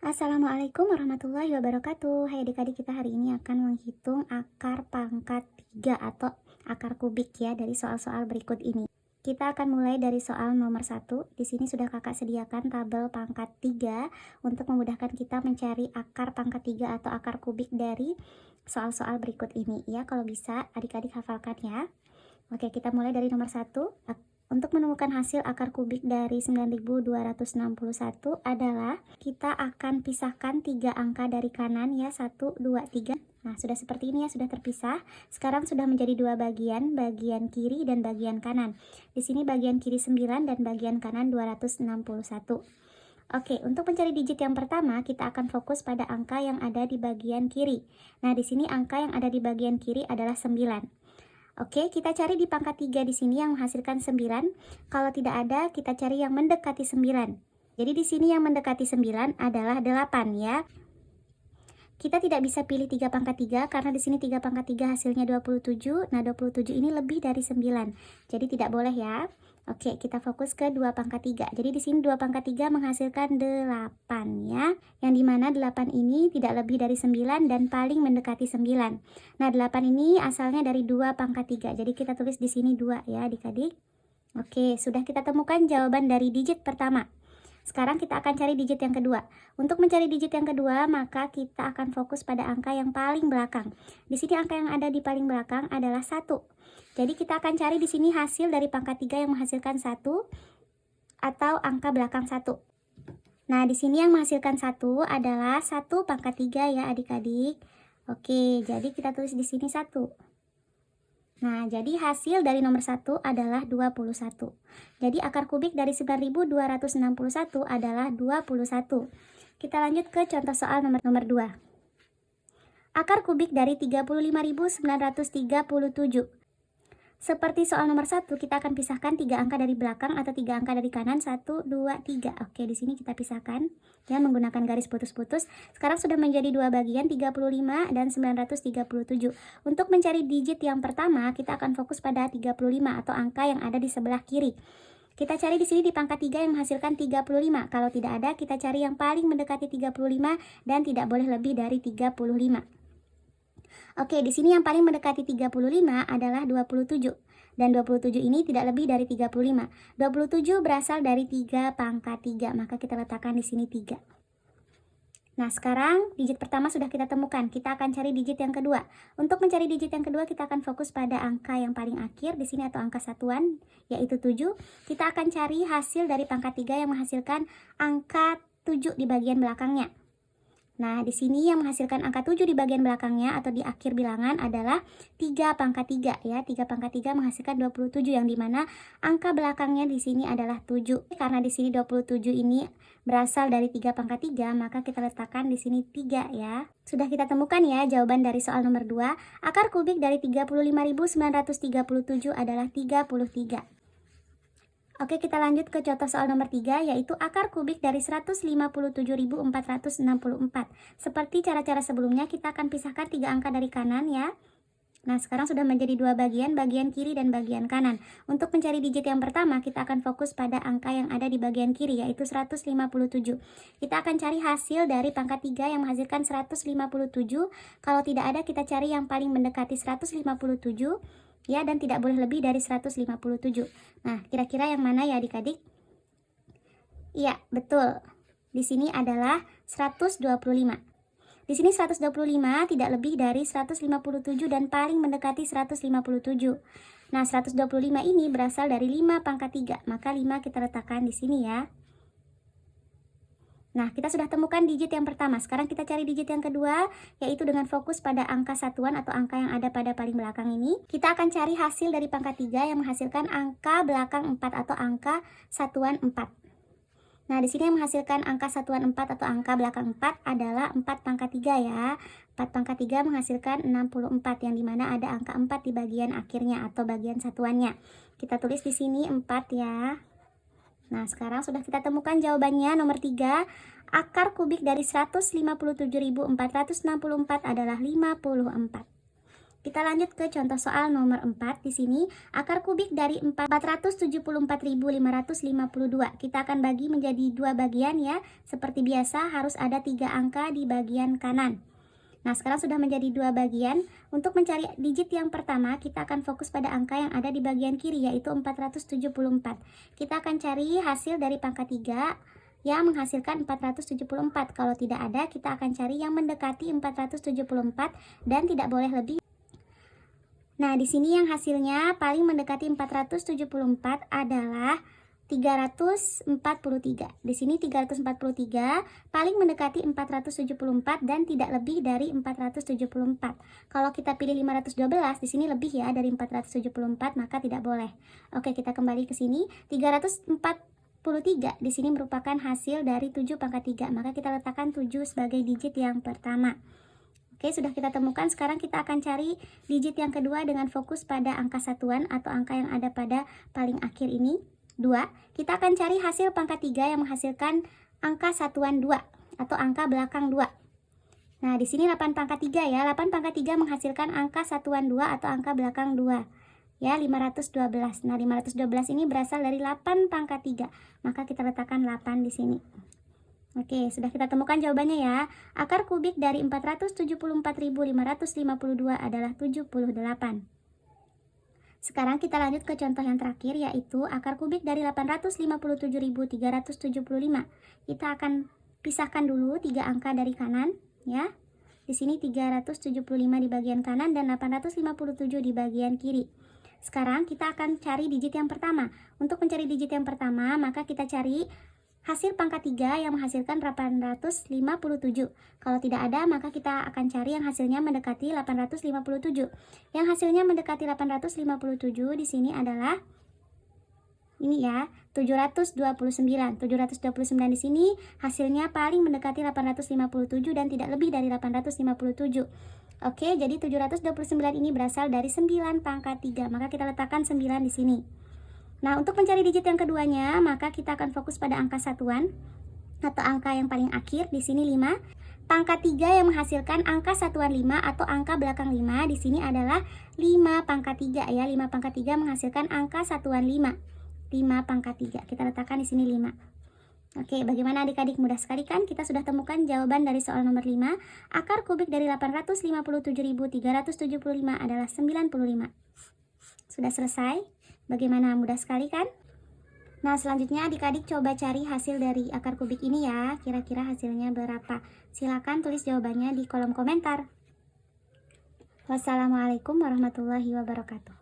Assalamualaikum warahmatullahi wabarakatuh. Hai adik-adik, kita hari ini akan menghitung akar pangkat 3 atau akar kubik ya dari soal-soal berikut ini. Kita akan mulai dari soal nomor 1. Di sini sudah kakak sediakan tabel pangkat 3 untuk memudahkan kita mencari akar pangkat 3 atau akar kubik dari soal-soal berikut ini ya. Kalau bisa adik-adik hafalkan ya. Oke, kita mulai dari nomor 1. Untuk menemukan hasil akar kubik dari 9261 adalah kita akan pisahkan 3 angka dari kanan ya, 1, 2, 3. Nah, sudah seperti ini ya, sudah terpisah. Sekarang sudah menjadi dua bagian kiri dan bagian kanan. Di sini bagian kiri 9 dan bagian kanan 261. Oke, untuk mencari digit yang pertama, kita akan fokus pada angka yang ada di bagian kiri. Nah, di sini angka yang ada di bagian kiri adalah 9. Oke, kita cari di pangkat 3 di sini yang menghasilkan 9. Kalau tidak ada, kita cari yang mendekati 9. Jadi di sini yang mendekati 9 adalah 8 ya. Kita tidak bisa pilih 3 pangkat 3 karena di sini 3 pangkat 3 hasilnya 27. Nah, 27 ini lebih dari 9. Jadi tidak boleh ya. Oke, kita fokus ke 2 pangkat 3. Jadi di sini 2 pangkat 3 menghasilkan 8 ya. Yang dimana 8 ini tidak lebih dari 9 dan paling mendekati 9. Nah, 8 ini asalnya dari 2 pangkat 3. Jadi kita tulis di sini 2 ya adik-adik. Oke, sudah kita temukan jawaban dari digit pertama. Sekarang kita akan cari digit yang kedua. Untuk mencari digit yang kedua, maka kita akan fokus pada angka yang paling belakang. Di sini angka yang ada di paling belakang adalah 1. Jadi kita akan cari di sini hasil dari pangkat 3 yang menghasilkan 1 atau angka belakang 1. Nah, di sini yang menghasilkan 1 adalah 1 pangkat 3 ya adik-adik. Oke, jadi kita tulis di sini 1. Nah, jadi hasil dari nomor 1 adalah 21. Jadi akar kubik dari 9261 adalah 21. Kita lanjut ke contoh soal nomor 2. Akar kubik dari 35.937. Seperti soal nomor 1, kita akan pisahkan 3 angka dari belakang atau 3 angka dari kanan, 1, 2, 3. Oke, di sini kita pisahkan ya menggunakan garis putus-putus. Sekarang sudah menjadi dua bagian, 35 dan 937. Untuk mencari digit yang pertama, kita akan fokus pada 35 atau angka yang ada di sebelah kiri. Kita cari di sini di pangkat 3 yang menghasilkan 35. Kalau tidak ada, kita cari yang paling mendekati 35 dan tidak boleh lebih dari 35. Oke, di sini yang paling mendekati 35 adalah 27. Dan 27 ini tidak lebih dari 35. 27 berasal dari 3 pangkat 3, maka kita letakkan di sini 3. Nah, sekarang digit pertama sudah kita temukan. Kita akan cari digit yang kedua. Untuk mencari digit yang kedua, kita akan fokus pada angka yang paling akhir di sini atau angka satuan, yaitu 7. Kita akan cari hasil dari pangkat 3 yang menghasilkan angka 7 di bagian belakangnya. Nah, di sini yang menghasilkan angka 7 di bagian belakangnya atau di akhir bilangan adalah 3 pangkat 3 ya. 3 pangkat 3 menghasilkan 27 yang dimana angka belakangnya di sini adalah 7. Karena di sini 27 ini berasal dari 3 pangkat 3, maka kita letakkan di sini 3 ya. Sudah kita temukan ya jawaban dari soal nomor 2. Akar kubik dari 35.937 adalah 33. Oke, kita lanjut ke contoh soal nomor 3, yaitu akar kubik dari 157.464. Seperti cara-cara sebelumnya, kita akan pisahkan 3 angka dari kanan ya. Nah, sekarang sudah menjadi dua bagian kiri dan bagian kanan. Untuk mencari digit yang pertama, kita akan fokus pada angka yang ada di bagian kiri, yaitu 157. Kita akan cari hasil dari pangkat 3 yang menghasilkan 157. Kalau tidak ada, kita cari yang paling mendekati 157. Ya, dan tidak boleh lebih dari 157. Nah, kira-kira yang mana ya adik-adik? Iya, betul. Di sini adalah 125. Di sini 125 tidak lebih dari 157 dan paling mendekati 157. Nah, 125 ini berasal dari 5 pangkat 3, maka 5 kita letakkan di sini ya. Nah, kita sudah temukan digit yang pertama. Sekarang kita cari digit yang kedua, yaitu dengan fokus pada angka satuan atau angka yang ada pada paling belakang ini. Kita akan cari hasil dari pangkat 3 yang menghasilkan angka belakang 4 atau angka satuan 4. Nah, di sini yang menghasilkan angka satuan 4 atau angka belakang 4 adalah 4 pangkat 3 ya. 4 pangkat 3 menghasilkan 64, yang dimana ada angka 4 di bagian akhirnya atau bagian satuannya. Kita tulis di sini 4 ya. Nah, sekarang sudah kita temukan jawabannya. Nomor 3, akar kubik dari 157.464 adalah 54. Kita lanjut ke contoh soal nomor 4. Di sini akar kubik dari 474.552. Kita akan bagi menjadi dua bagian ya. Seperti biasa harus ada 3 angka di bagian kanan. Nah, sekarang sudah menjadi dua bagian. Untuk mencari digit yang pertama, kita akan fokus pada angka yang ada di bagian kiri, yaitu 474. Kita akan cari hasil dari pangkat 3 yang menghasilkan 474. Kalau tidak ada, kita akan cari yang mendekati 474 dan tidak boleh lebih. Nah, di sini yang hasilnya paling mendekati 474 adalah 343. Di sini 343 paling mendekati 474 dan tidak lebih dari 474. Kalau kita pilih 512, di sini lebih ya dari 474, maka tidak boleh. Oke, kita kembali ke sini. 343 di sini merupakan hasil dari 7 pangkat 3, maka kita letakkan 7 sebagai digit yang pertama. Oke, sudah kita temukan. Sekarang kita akan cari digit yang kedua dengan fokus pada angka satuan atau angka yang ada pada paling akhir ini, 2. Kita akan cari hasil pangkat 3 yang menghasilkan angka satuan 2 atau angka belakang 2. Nah, di sini 8 pangkat 3 ya. 8 pangkat 3 menghasilkan angka satuan 2 atau angka belakang 2. Ya, 512. Nah, 512 ini berasal dari 8 pangkat 3. Maka kita letakkan 8 di sini. Oke, sudah kita temukan jawabannya ya. Akar kubik dari 474.552 adalah 78. Sekarang kita lanjut ke contoh yang terakhir, yaitu akar kubik dari 857.375. Kita akan pisahkan dulu 3 angka dari kanan ya. Di sini 375 di bagian kanan dan 857 di bagian kiri. Sekarang kita akan cari digit yang pertama. Untuk mencari digit yang pertama, maka kita cari hasil pangkat 3 yang menghasilkan 857. Kalau tidak ada, maka kita akan cari yang hasilnya mendekati 857. Yang hasilnya mendekati 857 di sini adalah ini ya, 729. 729 di sini hasilnya paling mendekati 857 dan tidak lebih dari 857. Oke, jadi 729 ini berasal dari 9 pangkat 3. Maka kita letakkan 9 di sini. Nah, untuk mencari digit yang keduanya, maka kita akan fokus pada angka satuan atau angka yang paling akhir, di sini 5. Pangkat 3 yang menghasilkan angka satuan 5 atau angka belakang 5 di sini adalah 5 pangkat 3 ya. 5 pangkat 3 menghasilkan angka satuan 5. 5 pangkat 3. Kita letakkan di sini 5. Oke, bagaimana adik-adik? Mudah sekali kan? Kita sudah temukan jawaban dari soal nomor 5. Akar kubik dari 857.375 adalah 95. Sudah selesai? Bagaimana, mudah sekali kan? Nah, selanjutnya adik-adik coba cari hasil dari akar kubik ini ya. Kira-kira hasilnya berapa? Silakan tulis jawabannya di kolom komentar. Wassalamualaikum warahmatullahi wabarakatuh.